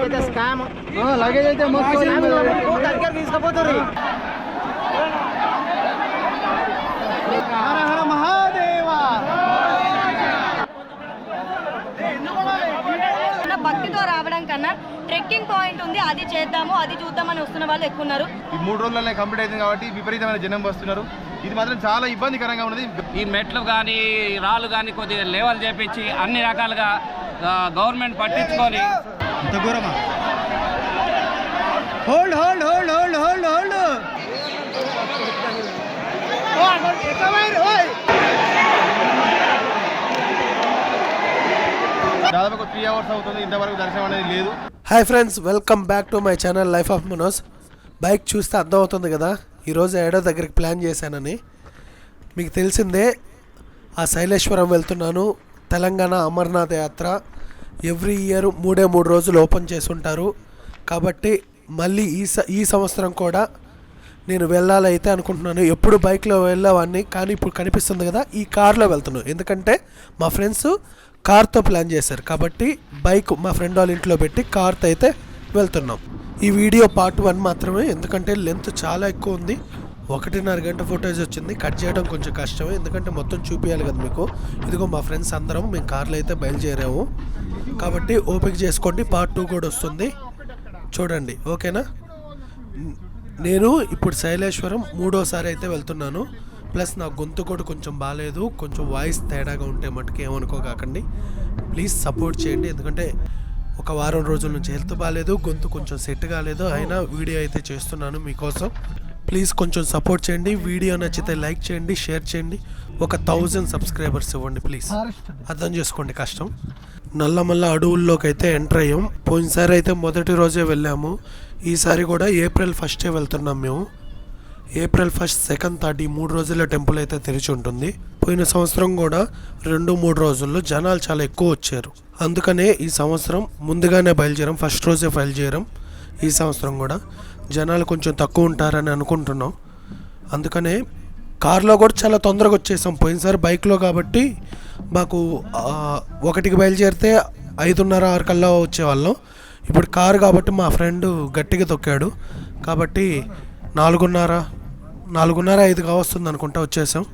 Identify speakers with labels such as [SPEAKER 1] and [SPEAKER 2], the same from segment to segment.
[SPEAKER 1] అయితే scam
[SPEAKER 2] luggage అయితే
[SPEAKER 1] దగ్గర తీసుకుపోతారు. హర హర మహాదేవా.
[SPEAKER 3] భక్తితో రావడం కన్నా ట్రెక్కింగ్ పాయింట్ ఉంది, అది చేద్దాము, అది చూద్దామని వస్తున్న వాళ్ళు ఎక్కువ ఉన్నారు.
[SPEAKER 2] ఈ 3 రోజులనే కంప్లీట్ అయింది కాబట్టి విపరీతమైన జనం వస్తున్నారు. ఇది మాత్రం చాలా ఇబ్బందికరంగా ఉన్నది.
[SPEAKER 4] ఈ మెట్లు కానీ రాళ్ళు కానీ కొద్దిగా లెవెల్ చేపించి అన్ని రకాలుగా గవర్నమెంట్ పట్టించుకొని.
[SPEAKER 1] ఇంత ఘోరమా? Hold hold hold hold hold hold.
[SPEAKER 2] దాదాపు 3 hours అవుతుంది, ఇంతవరకు దర్శనం అనేది లేదు.
[SPEAKER 5] Hi friends, welcome back to my channel Life of Manoj. Bike చూస్తే అర్థం అవుతుంది కదా ఈరోజు ఏడో దగ్గరికి ప్లాన్ చేశానని. మీకు తెలిసిందే, ఆ శైలేశ్వరం వెళ్తున్నాను. తెలంగాణ అమర్నాథ్ యాత్ర ఎవ్రీ ఇయర్ 3 రోజులు ఓపెన్ చేసి ఉంటారు. కాబట్టి మళ్ళీ ఈ సంవత్సరం కూడా నేను వెళ్ళాలైతే అనుకుంటున్నాను. ఎప్పుడు బైక్లో వెళ్ళేవాడిని, కానీ ఇప్పుడు కనిపిస్తుంది కదా ఈ కార్లో వెళ్తున్నాను. ఎందుకంటే మా ఫ్రెండ్స్ కార్తో ప్లాన్ చేశారు కాబట్టి బైక్ మా ఫ్రెండ్ వాళ్ళ ఇంట్లో పెట్టి కార్తో అయితే వెళ్తున్నాం. ఈ వీడియో పార్ట్ 1 మాత్రమే, ఎందుకంటే లెంత్ చాలా ఎక్కువ ఉంది. 1.5 గంట ఫోటోస్ వచ్చింది. కట్ చేయడం కొంచెం కష్టమే, ఎందుకంటే మొత్తం చూపించాలి కదా మీకు. ఇదిగో మా ఫ్రెండ్స్ అందరం మేము కార్లో అయితే బయలుదేరాము. కాబట్టి ఓపిక చేసుకోండి, పార్ట్ 2 కూడా వస్తుంది, చూడండి. ఓకేనా? నేను ఇప్పుడు శైలేశ్వరం 3వ అయితే వెళ్తున్నాను. ప్లస్ నా గొంతు కూడా కొంచెం బాగాలేదు, కొంచెం వాయిస్ తేడాగా ఉంటే మటుకు ఏమనుకోకండి. ప్లీజ్ సపోర్ట్ చేయండి, ఎందుకంటే ఒక వారం రోజుల నుంచి హెల్త్ బాగాలేదు, గొంతు కొంచెం సెట్ కాలేదు. అయినా వీడియో అయితే చేస్తున్నాను మీకోసం. ప్లీజ్ కొంచెం సపోర్ట్ చేయండి. వీడియో నచ్చితే లైక్ చేయండి, షేర్ చేయండి. ఒక 1000 సబ్స్క్రైబర్స్ ఇవ్వండి ప్లీజ్. అర్థం చేసుకోండి కష్టం. నల్లమల్ల అడవుల్లోకి అయితే ఎంటర్ అయ్యాం. పోయినసారి అయితే మొదటి రోజే వెళ్ళాము. ఈసారి కూడా April 1 వెళ్తున్నాం మేము. April 1, 2, 3 ఈ 3 రోజుల టెంపుల్ అయితే తెరిచి ఉంటుంది. పోయిన సంవత్సరం కూడా 2-3 రోజుల్లో జనాలు చాలా ఎక్కువ వచ్చారు. అందుకనే ఈ సంవత్సరం ముందుగానే బయలుదేరాం, ఫస్ట్ రోజే బయలుదేరాం. ఈ సంవత్సరం కూడా జనాలు కొంచెం తక్కువ ఉంటారని అనుకుంటున్నాం. అందుకనే కార్లో కూడా చాలా తొందరగా వచ్చేసాం. పోయినసారి బైక్లో కాబట్టి మాకు 1కి బయలుదేరితే 5:30-6 కల్లా వచ్చేవాళ్ళం. ఇప్పుడు కారు కాబట్టి మా ఫ్రెండ్ గట్టిగా తొక్కాడు కాబట్టి 4:30-5 కావస్తుంది అనుకుంటా వచ్చేసాం.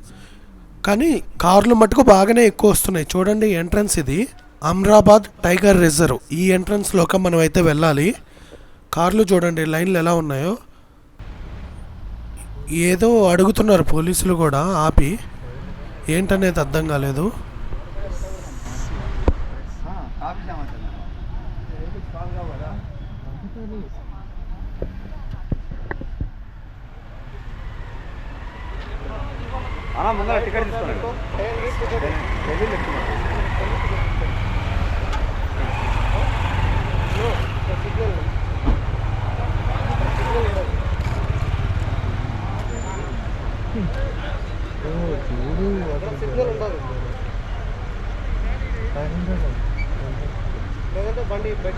[SPEAKER 5] కానీ కార్లు మటుకు బాగానే ఎక్కువ వస్తున్నాయి. చూడండి, ఎంట్రన్స్ ఇది అమ్రాబాద్ టైగర్ రిజర్వ్. ఈ ఎంట్రన్స్లోకి మనం అయితే వెళ్ళాలి. కార్లు చూడండి లైన్లు ఎలా ఉన్నాయో. ఏదో అడుగుతున్నారు పోలీసులు కూడా ఆపి, ఏంటనేది అర్థం కాలేదు.
[SPEAKER 2] ముందర టికెట్ తీసుకోండి. లేదంటే బండి బయట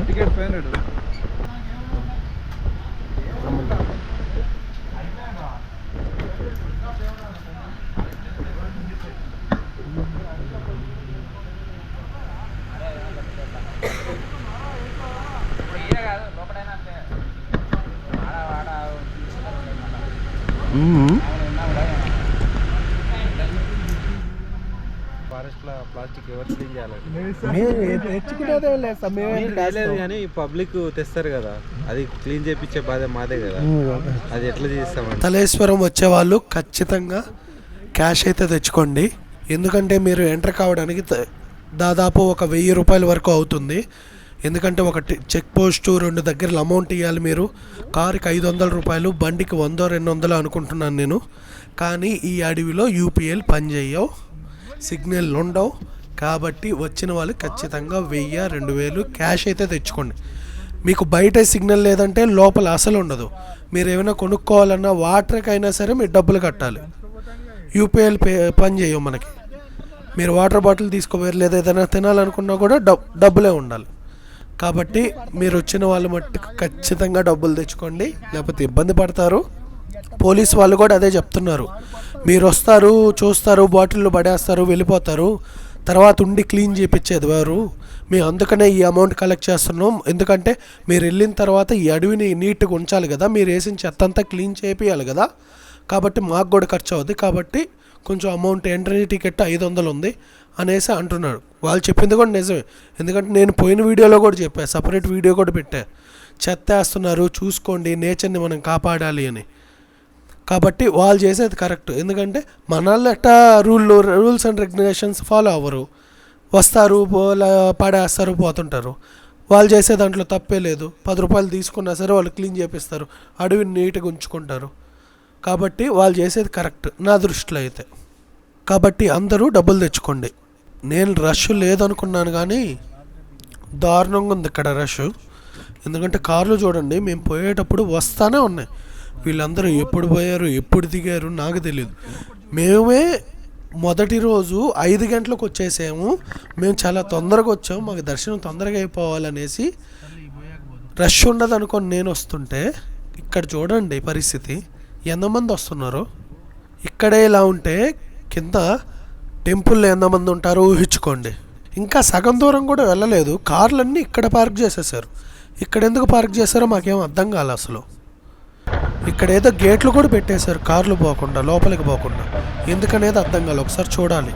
[SPEAKER 2] టికెట్ 500. ప్లాస్టిక్ ఎవరు క్లీన్ చేయాలి కానీ పబ్లిక్ తెస్తారు కదా, అది క్లీన్ చేయించే బాధ మాదే కదా. అది ఎట్లా చేస్తామండి?
[SPEAKER 5] శైలేశ్వరం వచ్చేవాళ్ళు ఖచ్చితంగా క్యాష్ అయితే తెచ్చుకోండి. ఎందుకంటే మీరు ఎంటర్ కావడానికి దాదాపు ఒక 1000 రూపాయల వరకు అవుతుంది. ఎందుకంటే ఒక చెక్ పోస్ట్ 2 దగ్గరలో అమౌంట్ ఇవ్వాలి మీరు. కారుకి 500 రూపాయలు, బండికి 100-200 అనుకుంటున్నాను నేను. కానీ ఈ అడవిలో యూపీఎల్ పనిచేయవు, సిగ్నల్ ఉండవు. కాబట్టి వచ్చిన వాళ్ళు ఖచ్చితంగా 1000-2000 క్యాష్ అయితే తెచ్చుకోండి. మీకు బయట సిగ్నల్ లేదంటే లోపల అసలు ఉండదు. మీరు ఏమైనా కొనుక్కోవాలన్నా వాటర్కి అయినా సరే మీరు డబ్బులు కట్టాలి. యూపీఐలు పని చేయవు మనకి. మీరు వాటర్ బాటిల్ తీసుకోపోయారు లేదా ఏదైనా తినాలనుకున్నా కూడా డబ్బులే ఉండాలి. కాబట్టి మీరు వచ్చిన వాళ్ళు మట్టుకు ఖచ్చితంగా డబ్బులు తెచ్చుకోండి, లేకపోతే ఇబ్బంది పడతారు. పోలీస్ వాళ్ళు కూడా అదే చెప్తున్నారు. మీరు వస్తారు, చూస్తారు, బాటిల్లో పడేస్తారు, వెళ్ళిపోతారు, తర్వాత ఉండి క్లీన్ చేయించేది వారు. మేము అందుకనే ఈ అమౌంట్ కలెక్ట్ చేస్తున్నాం. ఎందుకంటే మీరు వెళ్ళిన తర్వాత ఈ అడవిని నీట్గా ఉంచాలి కదా, మీరు వేసిన చెత్త అంతా క్లీన్ చేయించాలి కదా, కాబట్టి మాకు కూడా ఖర్చు అవుతుంది. కాబట్టి కొంచెం అమౌంట్, ఎంట్రీ టికెట్ 500 ఉంది అనేసి అంటున్నాడు. వాళ్ళు చెప్పింది కూడా నిజమే. ఎందుకంటే నేను పోయిన వీడియోలో కూడా చెప్పాను, సపరేట్ వీడియో కూడా పెట్టా. చెత్త వేస్తున్నారు, చూసుకోండి, నేచర్ని మనం కాపాడాలి అని. కాబట్టి వాళ్ళు చేసేది కరెక్ట్. ఎందుకంటే మనల్ని ఎట్టా రూల్స్ అండ్ రెగ్యులేషన్స్ ఫాలో అవ్వరు, వస్తారు, పడేస్తారు, పోతుంటారు. వాళ్ళు చేసే దాంట్లో తప్పే లేదు. 10 రూపాయలు తీసుకున్నా సరే వాళ్ళు క్లీన్ చేపిస్తారు, అడవిని నీట్గా ఉంచుకుంటారు. కాబట్టి వాళ్ళు చేసేది కరెక్ట్ నా దృష్టిలో అయితే. కాబట్టి అందరూ డబ్బులు తెచ్చుకోండి. నేను రష్ లేదనుకున్నాను కానీ దారుణంగా ఉంది ఇక్కడ రష్. ఎందుకంటే కార్లు చూడండి, మేము పోయేటప్పుడు వస్తానే ఉన్నాయి. వీళ్ళందరూ ఎప్పుడు పోయారు, ఎప్పుడు దిగారు నాకు తెలియదు. మేమే మొదటి రోజు 5 గంటలకు వచ్చేసాము. మేము చాలా తొందరగా వచ్చాము, మాకు దర్శనం తొందరగా అయిపోవాలనేసి. రష్ ఉండదు అనుకొని నేను వస్తుంటే ఇక్కడ చూడండి పరిస్థితి, ఎంతమంది వస్తున్నారు. ఇక్కడే ఇలా ఉంటే కింద టెంపుల్లో ఎంతమంది ఉంటారో ఊహించుకోండి. ఇంకా సగం దూరం కూడా వెళ్ళలేదు, కార్లన్నీ ఇక్కడ పార్క్ చేసేసారు. ఇక్కడ ఎందుకు పార్క్ చేశారో మాకేం అర్థం కాలే అసలు. ఇక్కడ ఏదో గేట్లు కూడా పెట్టేశారు కార్లు పోకుండా, లోపలికి పోకుండా. ఎందుకనేది అర్థం కాలే, ఒకసారి చూడాలి.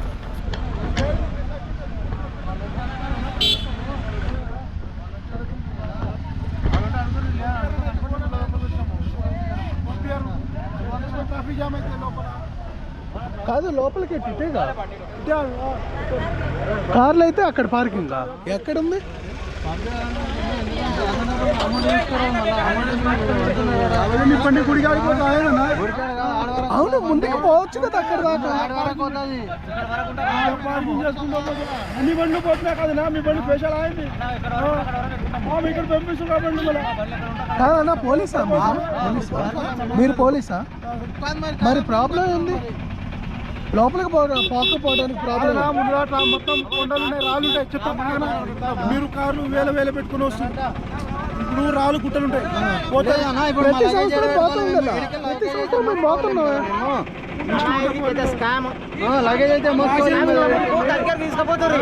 [SPEAKER 5] కాదు లోపలికి కార్లు అయితే అక్కడ పార్కింగ్ ఎక్కడుంది? అవును, ముందుకు పోవచ్చు కదా అక్కడ దాకా.
[SPEAKER 1] అన్ని బండ్లు పోతున్నాయి కదా, మీ బండి స్పెషల్ అయింది ఇక్కడ పంపిస్తున్నా.
[SPEAKER 5] కాదన్నా పోలీసా మీరు? పోలీసా? మరి ప్రాబ్లం ఏంది? లోపలికి పోకపోవడానికి ప్రాబ్లం.
[SPEAKER 1] మొత్తం కొండలు ఉన్నాయి, రాళ్ళు ఉంటాయి, చెత్త. మీరు కార్లు వేల పెట్టుకుని వస్తుంది. ఇప్పుడు రాళ్ళు గుట్టలు ఉంటాయి,
[SPEAKER 5] ప్రతి సంవత్సరం పోతాం కదా, ప్రతి సంవత్సరం మేము పోతున్నాం.
[SPEAKER 1] లగేజ్ అయితే దగ్గర తీసుకుపోతారు.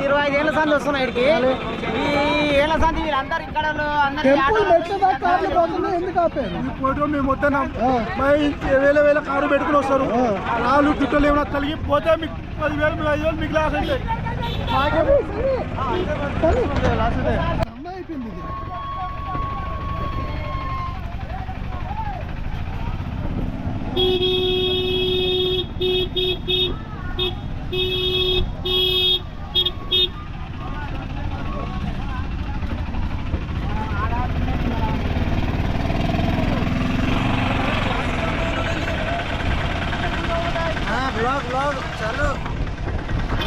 [SPEAKER 1] 25 ఏళ్ళ సంది వస్తున్నాయి ఇక్కడికి. ఈ ఏళ్ళ సంది వీళ్ళందరూ ఇక్కడ
[SPEAKER 5] ఎందుకు ఆపారు?
[SPEAKER 1] మేము వస్తున్నాం, వేల కారు పెట్టుకుని వస్తారు. రాళ్ళు గుట్టలు ఏమైనా కలిగి పోతే మీకు 10,000 5,000 మీకు లాస్ అవుతాయి.
[SPEAKER 5] అయిపోయింది ఇది.
[SPEAKER 1] ब्लॉग चलो.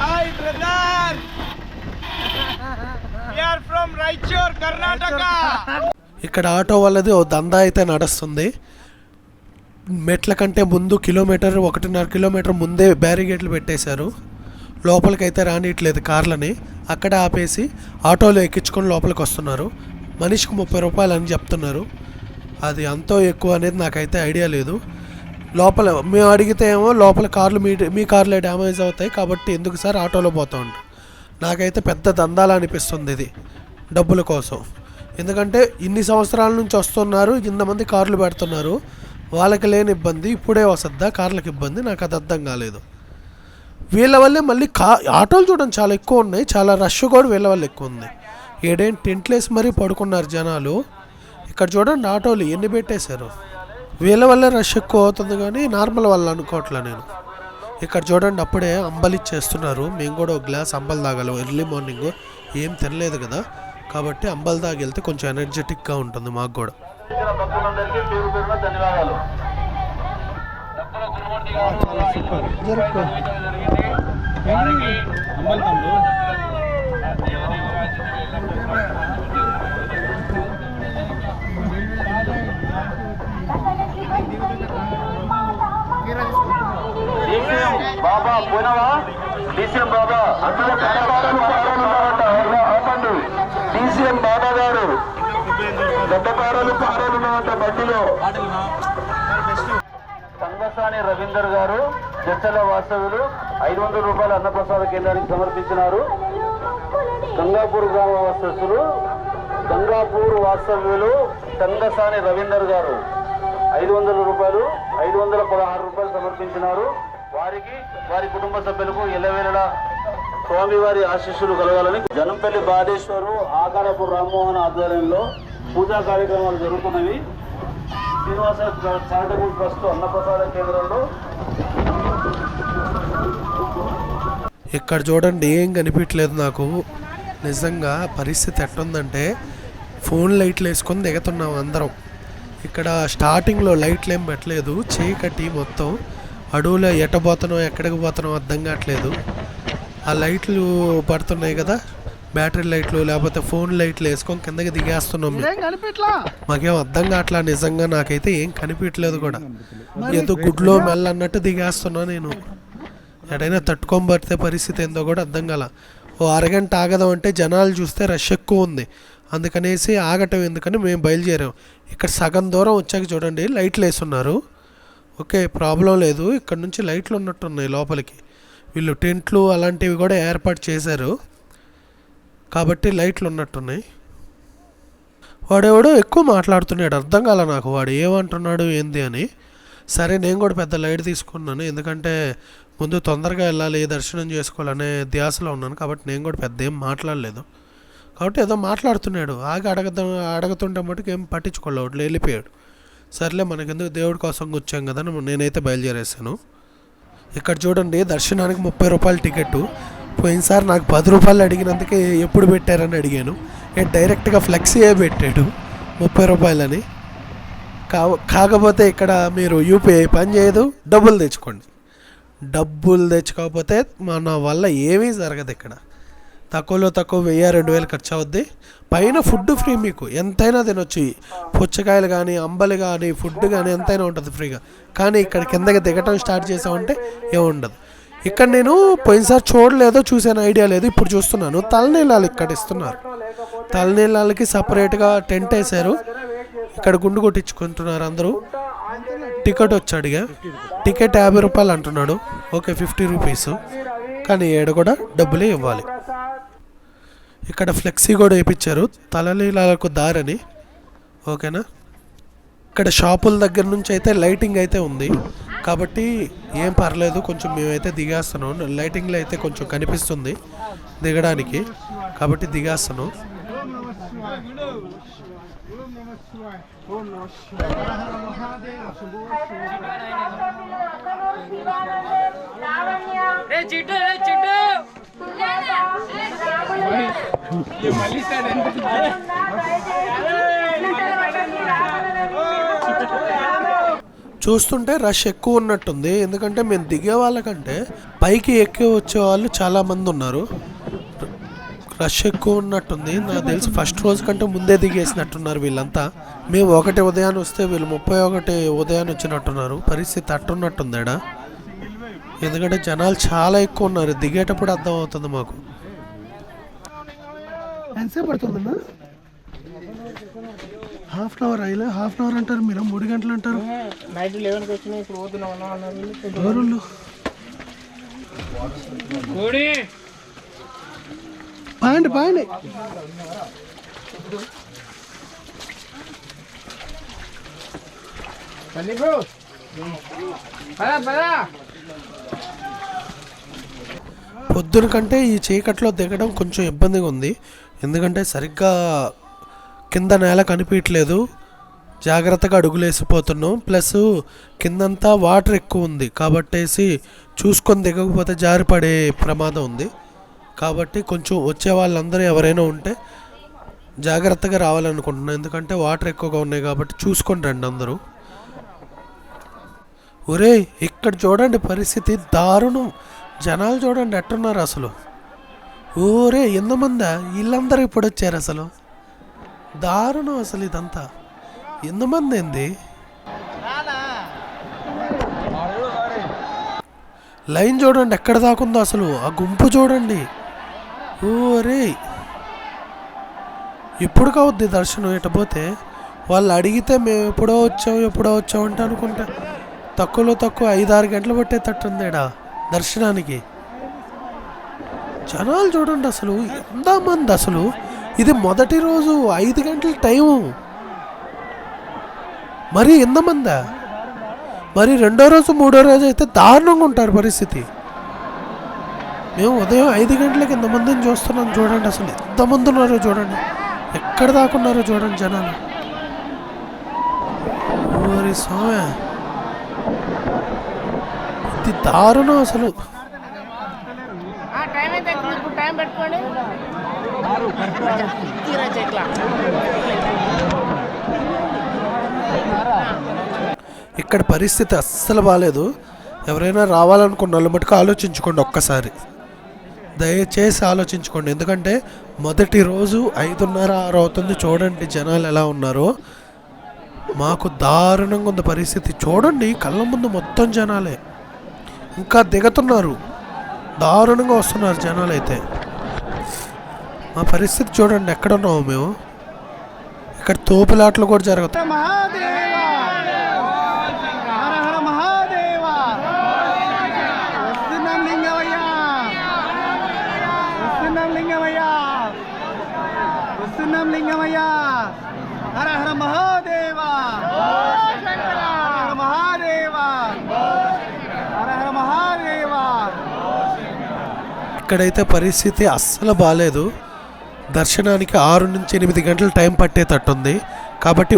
[SPEAKER 1] Hi brother, we are from Raichur, Karnataka.
[SPEAKER 5] ఇక్కడ ఆటో వాళ్ళది ఓ దందా అయితే నడుస్తుంది. మెట్ల కంటే ముందు 1.5 కిలోమీటర్ ముందే బ్యారిగేట్లు పెట్టేశారు. లోపలికైతే రానియట్లేదు కార్లని. అక్కడ ఆపేసి ఆటోలో ఎక్కించుకొని లోపలికి వస్తున్నారు. మనిషికి 30 రూపాయలు అని చెప్తున్నారు. అది అంతో ఎక్కువ అనేది నాకైతే ఐడియా లేదు. లోపల మేము అడిగితే ఏమో లోపల కార్లు మీ కార్లే డ్యామేజ్ అవుతాయి కాబట్టి ఎందుకు సార్ ఆటోలో పోతా ఉంటాం. నాకైతే పెద్ద దందాలు అనిపిస్తుంది ఇది డబ్బుల కోసం. ఎందుకంటే ఇన్ని సంవత్సరాల నుంచి వస్తున్నారు, ఇంతమంది కార్లు పెడుతున్నారు, వాళ్ళకి లేని ఇబ్బంది ఇప్పుడే వస్తుందా కార్లకు ఇబ్బంది? నాకు అది అర్థం కాలేదు. వీళ్ళ వల్లే మళ్ళీ ఆటోలు చూడండి చాలా ఎక్కువ ఉన్నాయి, చాలా రష్ కూడా వీళ్ళ వల్ల ఎక్కువ ఉంది. ఏడేం టెంట్లు వేసి మరీ పడుకున్నారు జనాలు. ఇక్కడ చూడండి ఆటోలు ఎన్ని పెట్టేశారు. వీళ్ళ వల్ల రష్ ఎక్కువ అవుతుంది కానీ నార్మల్ వల్ల అనుకోవట్లే నేను. ఇక్కడ చూడండి అప్పుడే అంబలి ఇచ్చేస్తున్నారు. మేము కూడా ఒక గ్లాస్ అంబలి తాగలం. ఎర్లీ మార్నింగ్ ఏం తినలేదు కదా, కాబట్టి అంబలి తాగి వెళ్తే కొంచెం ఎనర్జెటిక్గా ఉంటుంది మాకు కూడా.
[SPEAKER 6] బాబా పోయినావా డీసీఎం బాబా అందులో ఆపండి. డీసీఎం బాబా గారు గడ్డపారలు పారాలున్నామంట బండిలో. సంగసాని రవీందర్ గారు చర్చల వాస్తవ్యులు 500 రూపాయల అన్నప్రసాద కేంద్రానికి సమర్పించినారు. గంగాపూర్ గ్రామ వాస్తవ్యులు గంగాపూర్ వాస్తవ్యులు సంగసాని రవీందర్ గారు 500 రూపాయలు 516 రూపాయలు సమర్పించినారు. వారికి వారి కుటుంబ సభ్యులకు ఎల్లవేళలా స్వామివారి ఆశీస్సులు కలగాలని జనంపల్లి బాధేశ్వరు ఆకారపు రామ్మోహన్ ఆధ్వర్యంలో పూజా కార్యక్రమాలు జరుగుతున్నవి. శ్రీనివాస చారిటబుల్ ట్రస్ట్ అన్నప్రసాద కేంద్రంలో.
[SPEAKER 5] ఇక్కడ చూడండి ఏం కనిపించలేదు నాకు. నిజంగా పరిస్థితి ఎట్టుందంటే ఫోన్ లైట్లు వేసుకొని దిగుతున్నాం అందరం. ఇక్కడ స్టార్టింగ్లో లైట్లు ఏం పెట్టలేదు, చీకటి మొత్తం. అడవులో ఎట్టబోతున్నాం ఎక్కడికి పోతున్నాం అర్థం కావట్లేదు. ఆ లైట్లు పడుతున్నాయి కదా, బ్యాటరీ లైట్లు లేకపోతే ఫోన్ లైట్లు వేసుకొని కిందకి దిగేస్తున్నాం. మాకేం అర్థం కావట్లా, నిజంగా నాకైతే ఏం కనిపించలేదు కూడా. ఏదో గుడ్లో మెల్ల అన్నట్టు దిగేస్తున్నా నేను. ఎడైనా తట్టుకొని పడితే పరిస్థితి ఏందో కూడా అర్థం కాల. ఓ అరగంట ఆగదాం అంటే జనాలు చూస్తే రష్ ఎక్కువ ఉంది, అందుకనేసి ఆగటం ఎందుకని మేము బయలుదేరాం. ఇక్కడ సగం దూరం వచ్చాక చూడండి లైట్లు వేస్తున్నారు. ఓకే, ప్రాబ్లం లేదు. ఇక్కడ నుంచి లైట్లు ఉన్నట్టున్నాయి లోపలికి. వీళ్ళు టెంట్లు అలాంటివి కూడా ఏర్పాటు చేశారు కాబట్టి లైట్లు ఉన్నట్టున్నాయి. వాడెవడో ఎక్కువ మాట్లాడుతున్నాడు, అర్థం కాల నాకు వాడు ఏమంటున్నాడు ఏంది అని. సరే నేను కూడా పెద్ద లైట్ తీసుకున్నాను, ఎందుకంటే ముందు తొందరగా వెళ్ళాలి దర్శనం చేసుకోవాలనే ధ్యాసలో ఉన్నాను కాబట్టి నేను కూడా పెద్ద ఏం మాట్లాడలేదు. కాబట్టి ఏదో మాట్లాడుతున్నాడు, ఆగి అడుగుతుంటే మటుకు ఏం పట్టించుకోలేడు, వెళ్ళిపోయాడు. సర్లే మనకెందుకు దేవుడి కోసం కూర్చాం కదా నేనైతే బయలుదేరేసాను. ఇక్కడ చూడండి దర్శనానికి 30 రూపాయల టికెట్. పోయినసారి నాకు 10 రూపాయలు అడిగినందుకే ఎప్పుడు పెట్టారని అడిగాను. డైరెక్ట్గా ఫ్లెక్సీయే పెట్టాడు 30 రూపాయలని. కాకపోతే ఇక్కడ మీరు యూపీఐ పని చేయదు, డబ్బులు తెచ్చుకోండి. డబ్బులు తెచ్చుకోకపోతే మన వల్ల ఏమీ జరగదు. ఇక్కడ తక్కువలో తక్కువ 1000-2000 ఖర్చు అవుద్ది. పైన ఫుడ్ ఫ్రీ, మీకు ఎంతైనా తినొచ్చు. పుచ్చకాయలు కానీ అంబలి కానీ ఫుడ్ కానీ ఎంతైనా ఉంటుంది ఫ్రీగా. కానీ ఇక్కడ కిందకి దిగటం స్టార్ట్ చేసామంటే ఏముండదు. ఇక్కడ నేను పోయినసారి చూడలేదో చూసాను, ఐడియా లేదు, ఇప్పుడు చూస్తున్నాను. తలనీళ్ళాలు ఇక్కడ ఇస్తున్నారు. తలనీళ్ళకి సపరేట్గా టెంట్ వేశారు. ఇక్కడ గుండు కొట్టించుకుంటున్నారు అందరూ. టికెట్ వచ్చి అడిగా, టికెట్ 50 రూపాయలు అంటున్నాడు. ఓకే 50 రూపీస్, కానీ ఏడు కూడా డబ్బులే ఇవ్వాలి. ఇక్కడ ఫ్లెక్సీ కూడా వేయించారు తలనీళ్ళకు దారని. ఓకేనా, ఇక్కడ షాపుల దగ్గర నుంచి అయితే లైటింగ్ అయితే ఉంది కాబట్టి ఏం పర్లేదు. కొంచెం మేమైతే దిగేస్తున్నాం, లైటింగ్లో అయితే కొంచెం కనిపిస్తుంది దిగడానికి కాబట్టి దిగేస్తున్నాం. చూస్తుంటే రష్ ఎక్కువ ఉన్నట్టుంది, ఎందుకంటే మేము దిగే వాళ్ళకంటే పైకి ఎక్కి వచ్చే వాళ్ళు చాలామంది ఉన్నారు. రష్ ఎక్కువ ఉన్నట్టుంది నాకు తెలిసి. ఫస్ట్ రోజు కంటే ముందే దిగేసినట్టున్నారు వీళ్ళంతా. మేము 1 ఉదయాన్ని వస్తే వీళ్ళు 31 ఉదయాన్ని వచ్చినట్టున్నారు. పరిస్థితి అట్టున్నట్టుంది ఎడా, ఎందుకంటే జనాలు చాలా ఎక్కువ ఉన్నారు. దిగేటప్పుడు అర్థం అవుతుంది మాకు. ఎంతసేపు పడుతుందన్నా? హాఫ్ అన్ అవర్ అయ్యలే. హాఫ్ అన్ అవర్ అంటారు మీరు, 3 గంటలు అంటారు.
[SPEAKER 1] నైట్ 11కి వచ్చినా ఇప్పుడు పోతున్నాం.
[SPEAKER 5] పాండి పాండి. పొద్దున కంటే ఈ చీకట్లో దిగడం కొంచెం ఇబ్బందిగా ఉంది, ఎందుకంటే సరిగ్గా కింద నేల కనిపించట్లేదు. జాగ్రత్తగా అడుగులేసిపోతున్నాం. ప్లస్ కిందంతా వాటర్ ఎక్కువ ఉంది కాబట్టేసి చూసుకొని దిగకపోతే జారిపడే ప్రమాదం ఉంది. కాబట్టి కొంచెం వచ్చే వాళ్ళందరూ ఎవరైనా ఉంటే జాగ్రత్తగా రావాలనుకుంటున్నాను, ఎందుకంటే వాటర్ ఎక్కువగా ఉన్నాయి కాబట్టి చూసుకొని రండి అందరూ. ఒరే ఇక్కడ చూడండి పరిస్థితి దారుణం. జనాలు చూడండి ఎట్టున్నారు అసలు. ఓరే ఎంతమందా వీళ్ళందరూ ఇప్పుడు వచ్చారు అసలు. దారుణం అసలు ఇదంతా. ఎంతమంది ఏంది? లైన్ చూడండి ఎక్కడ దాకుందో అసలు, ఆ గుంపు చూడండి. ఓరే ఎప్పుడు కావద్ది దర్శనం ఇటపోతే? వాళ్ళు అడిగితే మేము ఎప్పుడో వచ్చాం అంటే అనుకుంటా తక్కువలో తక్కువ 5-6 గంటలు పట్టేటట్టుంది ఈడ దర్శనానికి. జనాలు చూడండి అసలు ఎంతమంది అసలు. ఇది మొదటి రోజు 5 గంటల టైము, మరి ఎంతమందా? మరి రెండో రోజు మూడో రోజు అయితే దారుణంగా ఉంటారు పరిస్థితి. మేము ఉదయం 5 గంటలకి ఎంతమందిని చూస్తున్నాం చూడండి. అసలు ఎంతమంది ఉన్నారో చూడండి, ఎక్కడ దాకున్నారో చూడండి జనాలు. ఓరి స్వామి ఇది దారుణం అసలు. ఇక్కడ పరిస్థితి అస్సలు బాగాలేదు. ఎవరైనా రావాలనుకున్న వాళ్ళు మటుకు ఆలోచించుకోండి ఒక్కసారి, దయచేసి ఆలోచించుకోండి. ఎందుకంటే మొదటి రోజు 5:30-6 అవుతుంది. చూడండి జనాలు ఎలా ఉన్నారో. మాకు దారుణంగా ఉంది పరిస్థితి. చూడండి కళ్ళ ముందు మొత్తం జనాలే, ఇంకా దిగుతున్నారు, దారుణంగా వస్తున్నారు జనాలు అయితే. మా పరిస్థితి చూడండి ఎక్కడ ఉన్నాము మేము. ఇక్కడ తోపులాట్లు కూడా జరుగుతాయి. ఇక్కడైతే పరిస్థితి అస్సలు బాగాలేదు. దర్శనానికి 6 నుంచి 8 గంటలు టైం పట్టేటట్టుంది. కాబట్టి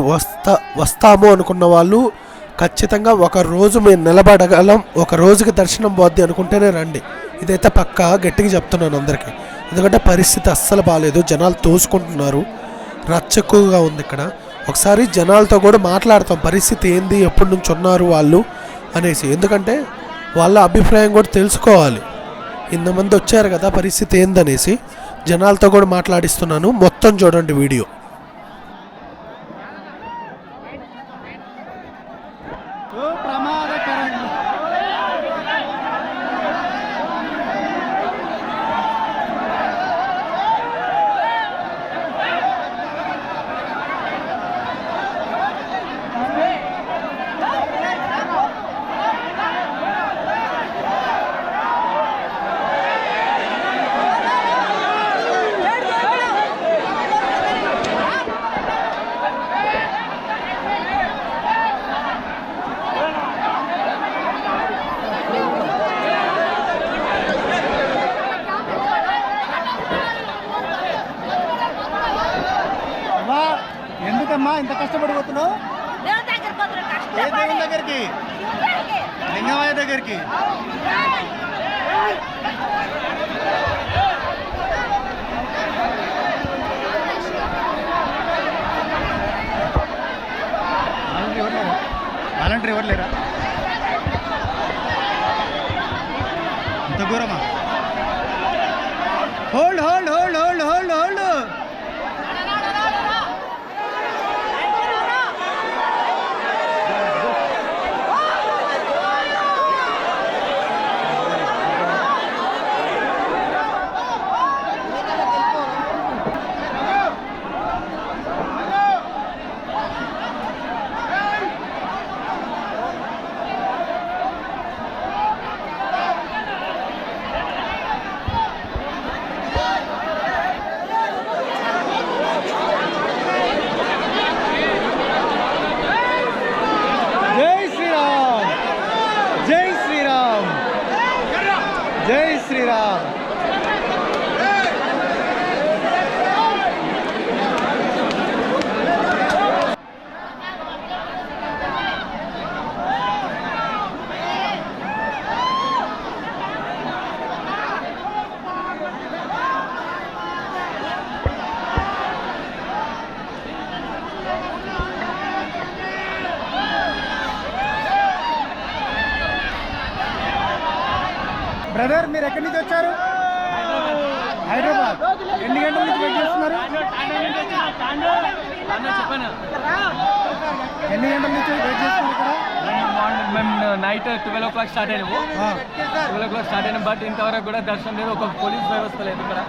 [SPEAKER 5] వస్తాము అనుకున్న వాళ్ళు ఖచ్చితంగా ఒక రోజు మేము నిలబడగలం, ఒక రోజుకి దర్శనం పోద్ది అనుకుంటేనే రండి. ఇదైతే పక్కా గట్టిగా చెప్తున్నాను అందరికీ. ఎందుకంటే పరిస్థితి అస్సలు బాగాలేదు, జనాలు తోసుకుంటున్నారు, రచ్చ ఎక్కువగా ఉంది ఇక్కడ. ఒకసారి జనాలతో కూడా మాట్లాడతాం పరిస్థితి ఏంది, ఎప్పటి నుంచి ఉన్నారు వాళ్ళు అనేసి. ఎందుకంటే వాళ్ళ అభిప్రాయం కూడా తెలుసుకోవాలి. ఇంతమంది వచ్చారు కదా పరిస్థితి ఏందనేసి జనాలతో కూడా మాట్లాడిస్తున్నాను. మొత్తం చూడండి వీడియో.
[SPEAKER 1] ఎందుకమ్మా ఇంత కష్టపడిపోతున్నావు? ఏ దేవుని దగ్గరికి? లింగమయ్య దగ్గరికి. వాలంటీర్ ఎవరు లేరా? ఇంత దూరమా? Hold hold hold hold hold hold. జై శ్రీరామ్. బ్రదర్ మీరు ఎక్కడి నుంచి వచ్చారు? హైదరాబాద్. ఎన్ని గంటల నుంచి వెయిట్ చేస్తున్నారు? ఎన్ని గంటల నుంచి వెయిట్ చేస్తున్నారు ఇక్కడ?
[SPEAKER 7] మార్నింగ్ మేము నైట్ 12 o'clock స్టార్ట్ అయినాము. 12 o'clock స్టార్ట్ అయినాం. బట్ ఇంతవరకు కూడా దర్శనం లేదు. ఒక పోలీస్ వ్యవస్థ లేదు ఇక్కడ.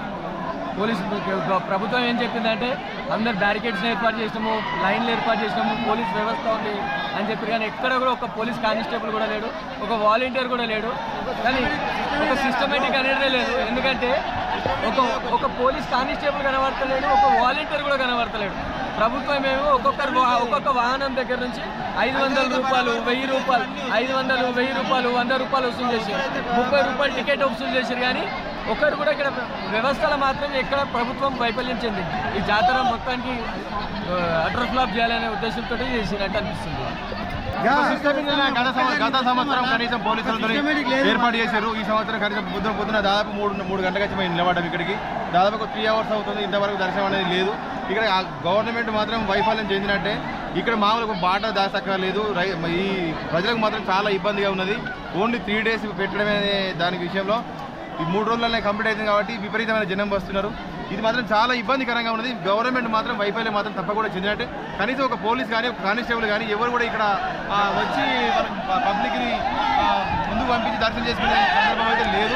[SPEAKER 7] ప్రభుత్వం ఏం చెప్పిందంటే అందరు బ్యారికేడ్స్ ఏర్పాటు చేసినాము, లైన్లు ఏర్పాటు చేసినాము, పోలీస్ వ్యవస్థ ఉంది అని చెప్పి, కానీ ఎక్కడ కూడా ఒక పోలీస్ కానిస్టేబుల్ కూడా లేడు, ఒక వాలంటీర్ కూడా లేడు, కానీ ఒక సిస్టమేటిక్ అనేది లేదు. ఎందుకంటే ఒక పోలీస్ కానిస్టేబుల్ కనబడతలేడు, ఒక వాలంటీర్ కూడా కనబడతలేడు. ప్రభుత్వం ఏమో ఒక్కొక్క వాహనం దగ్గర నుంచి 500 రూపాయలు, 1000 రూపాయలు, 500, 1000 రూపాయలు, 100 రూపాయలు వసూలు చేశారు, 30 రూపాయలు టికెట్ వసూలు చేశారు. కానీ ఒకరు కూడా ఇక్కడ వ్యవస్థలో మాత్రం ఎక్కడ ప్రభుత్వం వైఫల్యం చెందింది. ఈ జాతర మొత్తానికి అటర్ ఫ్లాప్ చేయాలనే ఉద్దేశంతో చేసినట్టు అనిపిస్తుంది.
[SPEAKER 8] గత సంవత్సరం కనీసం పోలీసులతో ఏర్పాటు చేశారు. ఈ సంవత్సరం కనీసం పొద్దున దాదాపు 3 గంటలకు వచ్చి మేము నిలబడ్డాం. ఇక్కడికి దాదాపు 3 hours అవుతుంది. ఇంతవరకు దర్శనం అనేది లేదు. ఇక్కడ గవర్నమెంట్ మాత్రం వైఫల్యం చెందినట్టే. ఇక్కడ మామూలుగా బాట దాసక్కర్లేదు. ఈ ప్రజలకు మాత్రం చాలా ఇబ్బందిగా ఉన్నది. ఓన్లీ 3 days పెట్టడమే దాని విషయంలో ఈ 3 రోజులనే కంప్లీట్ అవుతుంది కాబట్టి విపరీతమైన జనం వస్తున్నారు. ఇది మాత్రం చాలా ఇబ్బందికరంగా ఉన్నది. గవర్నమెంట్ మాత్రం వైఫల్యం మాత్రం తప్పకుండా చెందినట్టే. కనీసం ఒక పోలీస్ కానీ ఒక కానిస్టేబుల్ కానీ ఎవరు కూడా ఇక్కడ వచ్చి పబ్లిక్ని ముందుకు పంపించి దర్శనం చేసుకునే సందర్భం అయితే లేదు.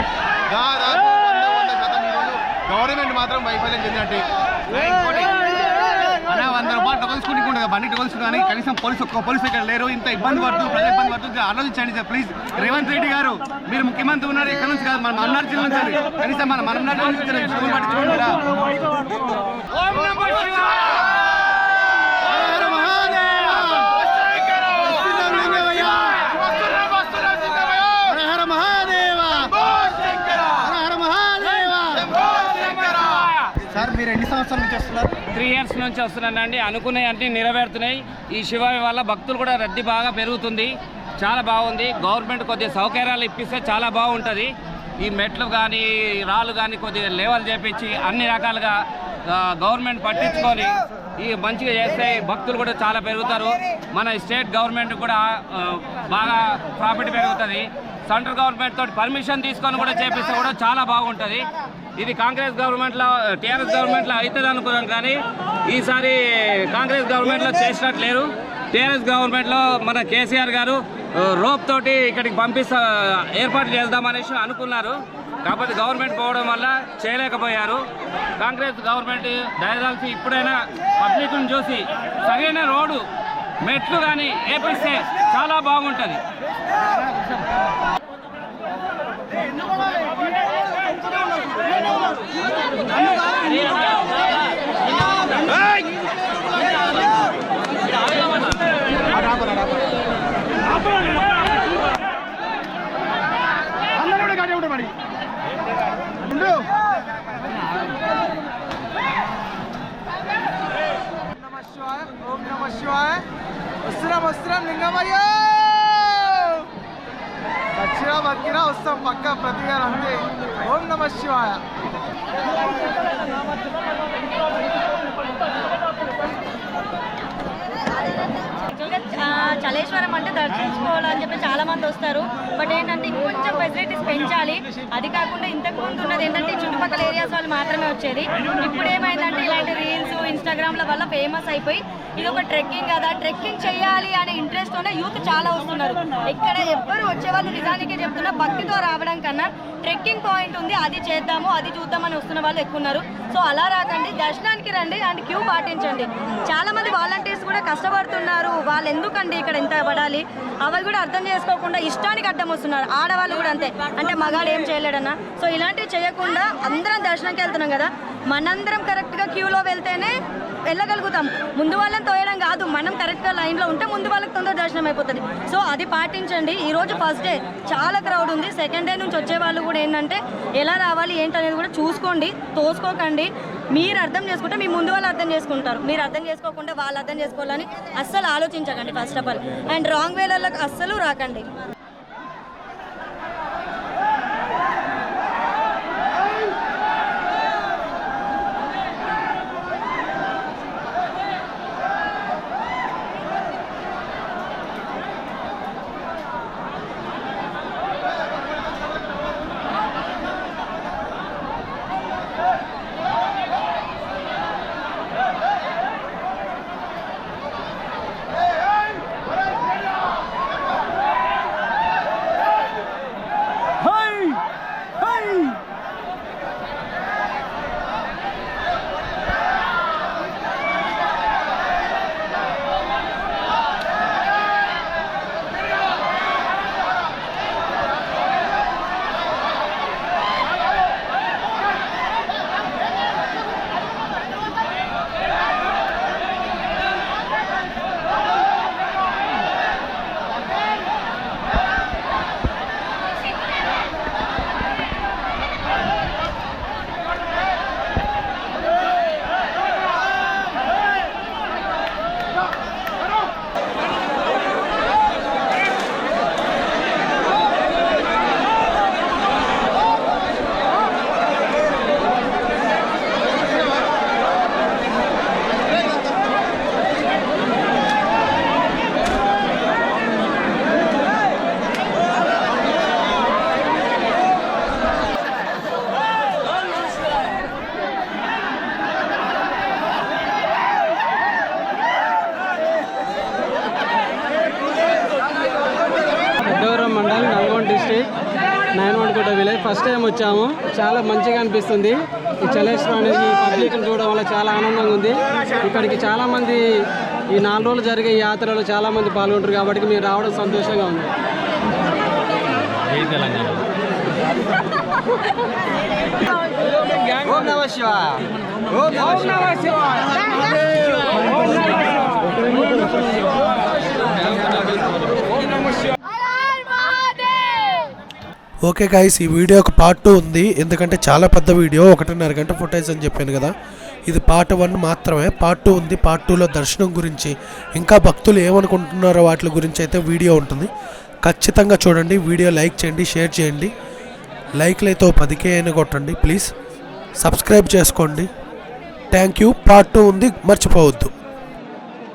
[SPEAKER 8] దాదాపు 100% ఈరోజు గవర్నమెంట్ మాత్రం వైఫల్యం చెందినట్టే. 100 రూపాయలు టొకల్సుకుంటే ఉంటుంది, బండి టొకల్స్ కానీ కనీసం ఒక్క పోలీసు ఇక్కడ లేరు. ఇంత ఇబ్బంది పడుతుంది, ప్రజలు ఇబ్బంది పడుతుంది. ఆలోచించండి సార్ ప్లీజ్. రేవంత్ రెడ్డి గారు మీరు ముఖ్యమంత్రి ఉన్నారు, ఇక్కడ నుంచి కాదు మన మన్నాడు జిల్లా నుంచి, కనీసం మన మన్నాడు నుంచి పట్టించుకుంటారా?
[SPEAKER 1] సార్ మీరు ఎన్ని సంవత్సరాల నుంచి వస్తున్నారు?
[SPEAKER 4] 3 years నుంచి వస్తున్నానండి. అనుకునే అన్నీ నెరవేరుతున్నాయి. ఈ శివాయి వల్ల భక్తులు కూడా రద్దీ బాగా పెరుగుతుంది. చాలా బాగుంది. గవర్నమెంట్ కొద్దిగా సౌకర్యాలు ఇప్పిస్తే చాలా బాగుంటుంది. ఈ మెట్లు కానీ రాళ్ళు కానీ కొద్దిగా లెవెల్ చేపించి అన్ని రకాలుగా గవర్నమెంట్ పట్టించుకొని ఈ మంచిగా చేస్తే భక్తులు కూడా చాలా పెరుగుతారు. మన స్టేట్ గవర్నమెంట్ కూడా బాగా ప్రాఫిట్ పెరుగుతుంది. సెంట్రల్ గవర్నమెంట్ తోటి పర్మిషన్ తీసుకొని కూడా చేపిస్తే కూడా చాలా బాగుంటుంది. ఇది కాంగ్రెస్ గవర్నమెంట్లో టీఆర్ఎస్ గవర్నమెంట్లో అవుతుంది అనుకున్నాం, కానీ ఈసారి కాంగ్రెస్ గవర్నమెంట్లో చేసినట్టు లేరు. టీఆర్ఎస్ గవర్నమెంట్లో మన కేసీఆర్ గారు రోప్ తోటి ఇక్కడికి ఏర్పాటు చేద్దామనేసి అనుకున్నారు. కాకపోతే గవర్నమెంట్ పోవడం వల్ల చేయలేకపోయారు. కాంగ్రెస్ గవర్నమెంట్ దయదాల్సి ఇప్పుడైనా పబ్లిక్ను చూసి సరైన రోడ్డు మెట్లు కానీ వేపిస్తే చాలా బాగుంటుంది.
[SPEAKER 1] ఓం నమ శివాయ. వస్తున్నాం లింగమయ్య. వచ్చినా బతికినా వస్తాం పక్క ప్రతిగా అంతే. ఓం నమ శివాయ.
[SPEAKER 3] చలేశ్వరం అంటే దర్శించుకోవాలని చెప్పి చాలా మంది వస్తారు. బట్ ఏంటంటే ఇంకొంచెం ఫెసిలిటీస్ పెంచాలి. అది కాకుండా ఇంతకు ముందు ఉన్నది ఏంటంటే చుట్టుపక్కల ఏరియాస్ వాళ్ళు మాత్రమే వచ్చేది. ఇప్పుడు ఏమైందంటే ఇలాంటి రీల్స్ ఇన్స్టాగ్రామ్ల వల్ల ఫేమస్ అయిపోయి ఇది ఒక ట్రెక్కింగ్ కదా, ట్రెక్కింగ్ చేయాలి అనే ఇంట్రెస్ట్తోనే యూత్ చాలా వస్తున్నారు. ఇక్కడ ఎవ్వరు వచ్చేవాళ్ళు నిజానికే చెప్తున్నా భక్తితో రావడం కన్నా ట్రెక్కింగ్ పాయింట్ ఉంది అది చేద్దాము అది చూద్దామని వస్తున్న వాళ్ళు ఎక్కువ ఉన్నారు. సో అలా రాకండి, దర్శనానికి రండి అండ్ క్యూ పాటించండి. చాలా మంది వాలంటీర్స్ కూడా కష్టపడుతున్నారు. వాళ్ళు ఎందుకండి ఇక్కడ ఎంత పడాలి అవి కూడా అర్థం చేసుకోకుండా ఇష్టానికి అడ్డం వస్తున్నారు. ఆడవాళ్ళు కూడా అంతే, అంటే మగాడు ఏం చేయలేడన్నా. సో ఇలాంటివి చేయకుండా అందరం దర్శనంకి వెళ్తున్నాం కదా, మనందరం కరెక్ట్గా క్యూలో వెళ్తేనే వెళ్ళగలుగుతాం. ముందు వాళ్ళని తోయడం కాదు, మనం కరెక్ట్గా లైన్లో ఉంటే ముందు వాళ్ళకి తొందర దర్శనం అయిపోతుంది. సో అది పాటించండి. ఈరోజు ఫస్ట్ డే చాలా క్రౌడ్ ఉంది. సెకండ్ డే నుంచి వచ్చే వాళ్ళు కూడా ఏంటంటే ఎలా రావాలి ఏంటనేది కూడా చూసుకోండి, తోసుకోకండి. మీరు అర్థం చేసుకుంటే మీ ముందు వాళ్ళు అర్థం చేసుకుంటారు. మీరు అర్థం చేసుకోకుండా వాళ్ళు అర్థం చేసుకోవాలని అస్సలు ఆలోచించకండి first of all. And wrong వేలలో అస్సలు రాకండి.
[SPEAKER 9] Gaddavaram mandal, Nalgonda district, 91 village. First time వచ్చాము, చాలా మంచిగా అనిపిస్తుంది. ఈ చలేశ్వరం అనేది పబ్లిక్ని చూడడం వల్ల చాలా ఆనందంగా ఉంది. ఇక్కడికి చాలామంది ఈ 4 రోజులు జరిగే యాత్రలో చాలామంది పాల్గొంటారు కాబట్టి మీరు రావడం సంతోషంగా ఉంది.
[SPEAKER 1] ఓం నమః శివాయ. ఓం నమః శివాయ.
[SPEAKER 5] ఓకే గాయ్స్, ఈ వీడియోకి పార్ట్ 2 ఉంది. ఎందుకంటే చాలా పెద్ద వీడియో, 1.5 గంట ఫుటేజ్ అని చెప్పాను కదా. ఇది పార్ట్ 1 మాత్రమే. పార్ట్ 2 ఉంది. పార్ట్ 2లో దర్శనం గురించి, ఇంకా భక్తులు ఏమనుకుంటున్నారో వాటి గురించి అయితే వీడియో ఉంటుంది. ఖచ్చితంగా చూడండి. వీడియో లైక్ చేయండి, షేర్ చేయండి. లైక్లు అయితే 10K అయినా కొట్టండి ప్లీజ్. సబ్స్క్రైబ్ చేసుకోండి. Thank you. పార్ట్ 2 ఉంది, మర్చిపోవద్దు.